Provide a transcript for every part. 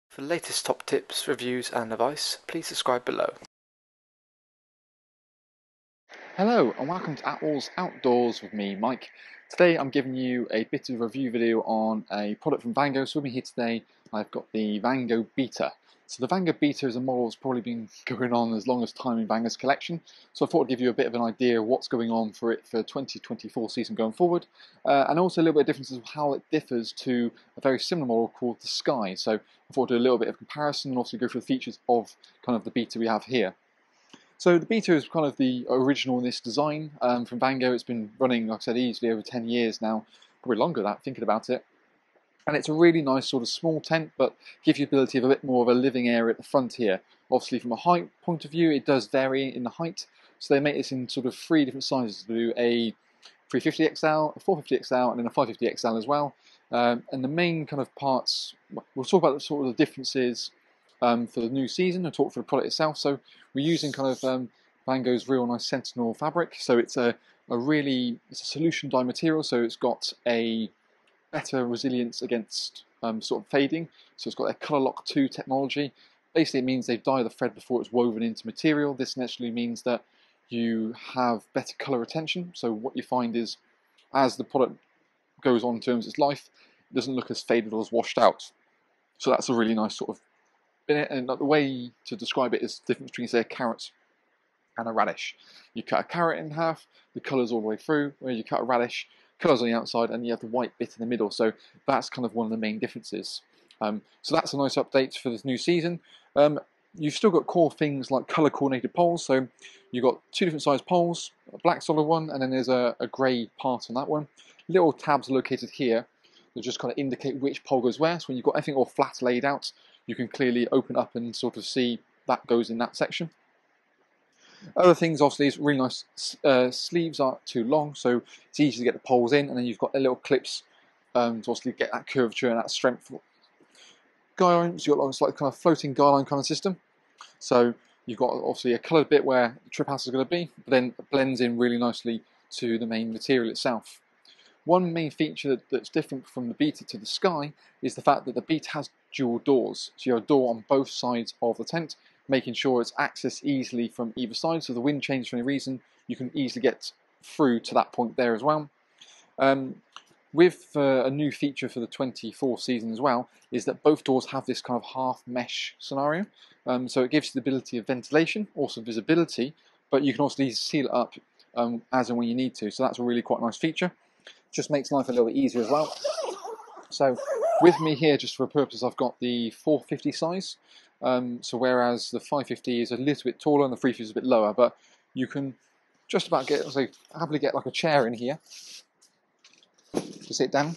For the latest top tips, reviews and advice, please subscribe below. Hello and welcome to Atwell's Outdoors with me, Mike. Today I'm giving you a bit of a review video on a product from Vango. So with me here today I've got the Vango Beta. So the Vango Beta is a model that's probably been going on as long as time in Vango's collection. So I thought I'd give you a bit of an idea of what's going on for it for 2024 season going forward. And also a little bit of differences of how it differs to a very similar model called the Sky. So I thought I'd do a little bit of comparison and also go through the features of kind of the Beta we have here. So the Beta is kind of the original in this design from Vango. It's been running, like I said, easily over 10 years now, probably longer than that, thinking about it. And it's a really nice sort of small tent, but gives you the ability of a bit more of a living area at the front here. Obviously from a height point of view, it does vary in the height. So they make this in sort of 3 different sizes. They do a 350XL, a 450XL, and then a 550XL as well. And the main kind of parts, we'll talk about the sort of the differences for the new season and talk for the product itself. So we're using kind of Vango's real nice Sentinel fabric. So it's a solution dye material. So it's got a better resilience against sort of fading. So it's got their Color Lock 2 technology. Basically, it means they dye the thread before it's woven into material. This naturally means that you have better color retention. So what you find is, as the product goes on in terms of its life, it doesn't look as faded or as washed out. So that's a really nice sort of bit. And the way to describe it is the difference between, say, a carrot and a radish. You cut a carrot in half, the colour's all the way through, whereas you cut a radish, colour's on the outside, and you have the white bit in the middle. So that's kind of one of the main differences. So that's a nice update for this new season. You've still got core things like colour coordinated poles. So you've got 2 different size poles, a black solid one, and then there's a grey part on that one. Little tabs are located here that just kind of indicate which pole goes where. So when you've got everything all flat laid out, you can clearly open up and sort of see that goes in that section. Other things, obviously, is really nice. Sleeves aren't too long, so it's easy to get the poles in, and then you've got the little clips to obviously get that curvature and that strength. Guy lines, you've got like a kind of floating guy line kind of system. So you've got obviously a coloured bit where the trip house is going to be, but then it blends in really nicely to the main material itself. One main feature that's different from the Beta to the Sky is the fact that the Beta has dual doors. So you have a door on both sides of the tent, making sure it's accessed easily from either side. So if the wind changes for any reason, you can easily get through to that point there as well. With a new feature for the 24 season as well, is that both doors have this kind of half mesh scenario. So it gives you the ability of ventilation, also visibility, but you can also seal it up as and when you need to. So that's a really quite nice feature. Just makes life a little bit easier as well. So with me here, just for a purpose, I've got the 450 size. So whereas the 550 is a little bit taller and the 350 is a bit lower, but you can just about get, happily get like a chair in here to sit down,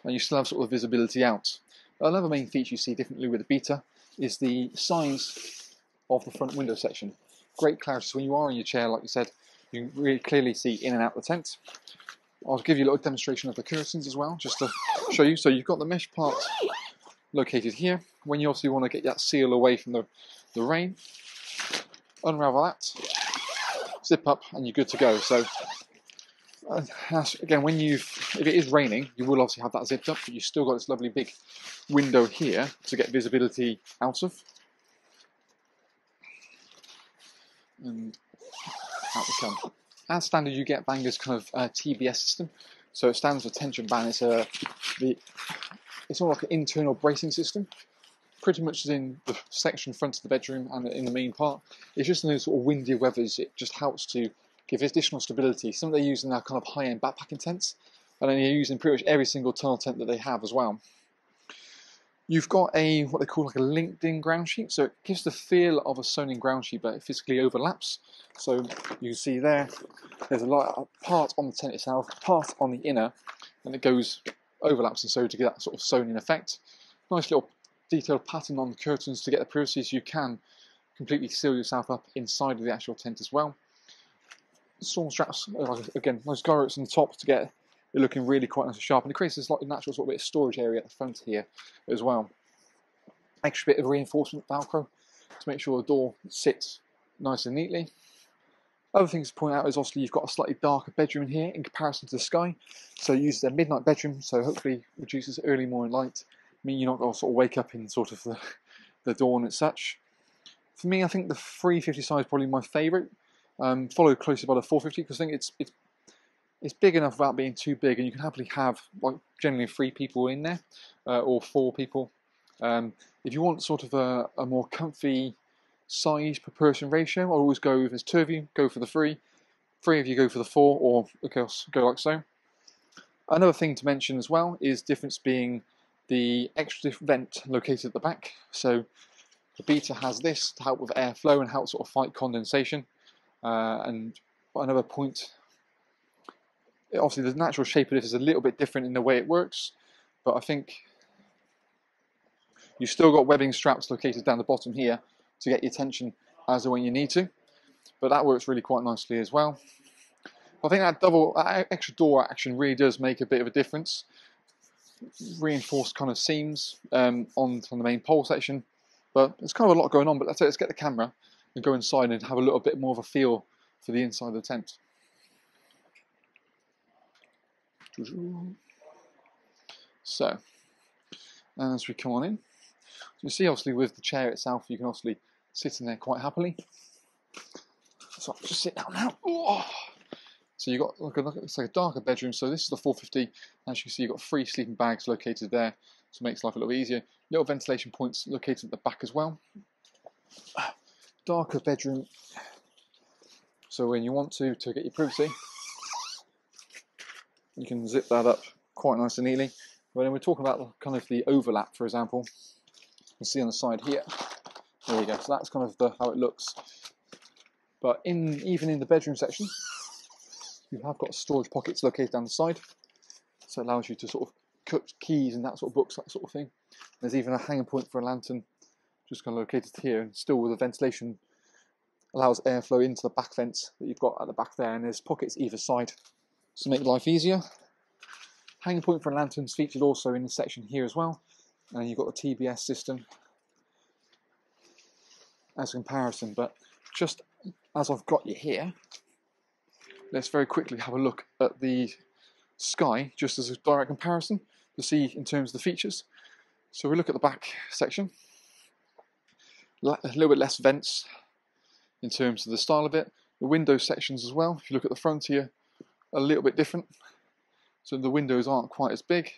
and you still have sort of visibility out. Another main feature you see differently with the Beta is the size of the front window section. Great clarity, so when you are in your chair, like you said, you can really clearly see in and out the tent. I'll give you a little demonstration of the curtains as well, just to show you. So you've got the mesh part located here. When you obviously want to get that seal away from the rain, unravel that, zip up, and you're good to go. So again, if it is raining, you will obviously have that zipped up, but you've still got this lovely big window here to get visibility out of. And out we come. As standard, you get Vango's kind of TBS system. So it stands for tension band. It's more like an internal bracing system. Pretty much is in the section front of the bedroom and in the main part. It's just in those sort of windy weathers, it just helps to give additional stability. Some they use in their kind of high-end backpacking tents, and then you're using pretty much every single tunnel tent that they have as well. You've got what they call like a linked-in ground sheet, so it gives the feel of a sewn-in ground sheet, but it physically overlaps. So you can see there's a part on the tent itself, part on the inner, and it overlaps and so to get that sort of sewn-in effect. Nice little detailed pattern on the curtains to get the privacy, so you can completely seal yourself up inside of the actual tent as well. Storm straps, again, nice guy ropes on the top to get it looking really quite nice and sharp, and it creates this like natural sort of bit of storage area at the front here as well. Extra bit of reinforcement Velcro to make sure the door sits nice and neatly. Other things to point out is obviously you've got a slightly darker bedroom in here in comparison to the Sky. So it uses a midnight bedroom, so hopefully reduces early morning light. I mean, you're not going to sort of wake up in sort of the dawn and such. For me, I think the 350 size is probably my favourite, followed closely by the 450 because I think it's big enough without being too big, and you can happily have like generally 3 people in there or 4 people. If you want sort of a more comfy size per person ratio, I always go, if there's 2 of you, go for the 3. 3 of you go for the 4, or of course go like so. Another thing to mention as well is difference being the extra vent located at the back. So the Beta has this to help with airflow and help sort of fight condensation. And another point, obviously the natural shape of this is a little bit different in the way it works, but I think you've still got webbing straps located down the bottom here to get your tension as and when you need to, but that works really quite nicely as well. I think that extra door action really does make a bit of a difference. Reinforced kind of seams on the main pole section, but there's kind of a lot going on. But let's get the camera and go inside and have a little bit more of a feel for the inside of the tent. So, as we come on in, you see obviously with the chair itself, you can obviously sit in there quite happily. So I'll just sit down now. Oh. So you've got it's like a darker bedroom. So this is the 450. As you can see, you've got 3 sleeping bags located there, so it makes life a little easier. Little ventilation points located at the back as well. Darker bedroom. So when you want to get your privacy, you can zip that up quite nice and neatly. When we're talking about kind of the overlap, for example, you can see on the side here. There you go. So that's kind of how it looks. But even in the bedroom section, you have got storage pockets located down the side, so it allows you to sort of cut keys and that sort of books, that sort of thing. There's even a hanging point for a lantern, just kind of located here, and still with the ventilation allows airflow into the back vents that you've got at the back there, and there's pockets either side to make life easier. Hanging point for a lantern's featured also in the section here as well, and you've got a TBS system as a comparison. But just as I've got you here, let's very quickly have a look at the Sky, just as a direct comparison to see in terms of the features. So we look at the back section, a little bit less vents in terms of the style of it. The window sections as well, if you look at the front here, a little bit different. So the windows aren't quite as big.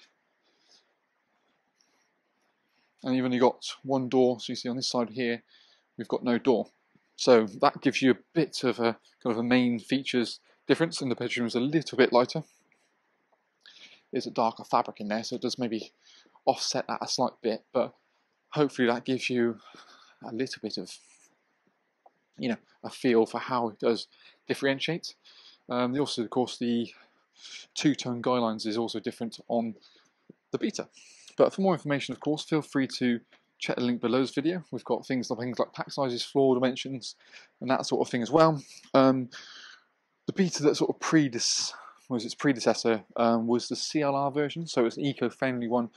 And you've only got 1 door, so you see on this side here, we've got no door. So that gives you a bit of a kind of a main features difference. In the bedroom is a little bit lighter. There's a darker fabric in there, so it does maybe offset that a slight bit, but hopefully that gives you a little bit of, you know, a feel for how it does differentiate. Also, of course, the 2-tone guidelines is also different on the Beta. But for more information, of course, feel free to check the link below this video. We've got things like pack sizes, floor dimensions, and that sort of thing as well. The Beta that sort of was its predecessor was the CLR version, so it's an eco-friendly one.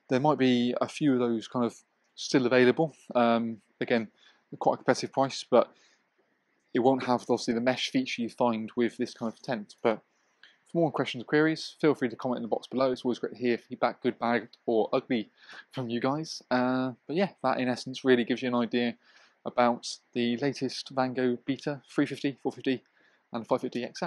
There might be a few of those kind of still available. Again, quite a competitive price, but it won't have obviously the mesh feature you find with this kind of tent. But for more questions or queries, feel free to comment in the box below. It's always great to hear feedback, good, bad, or ugly, from you guys. But yeah, that in essence really gives you an idea about the latest Vango Beta 350, 450, and 550 XL.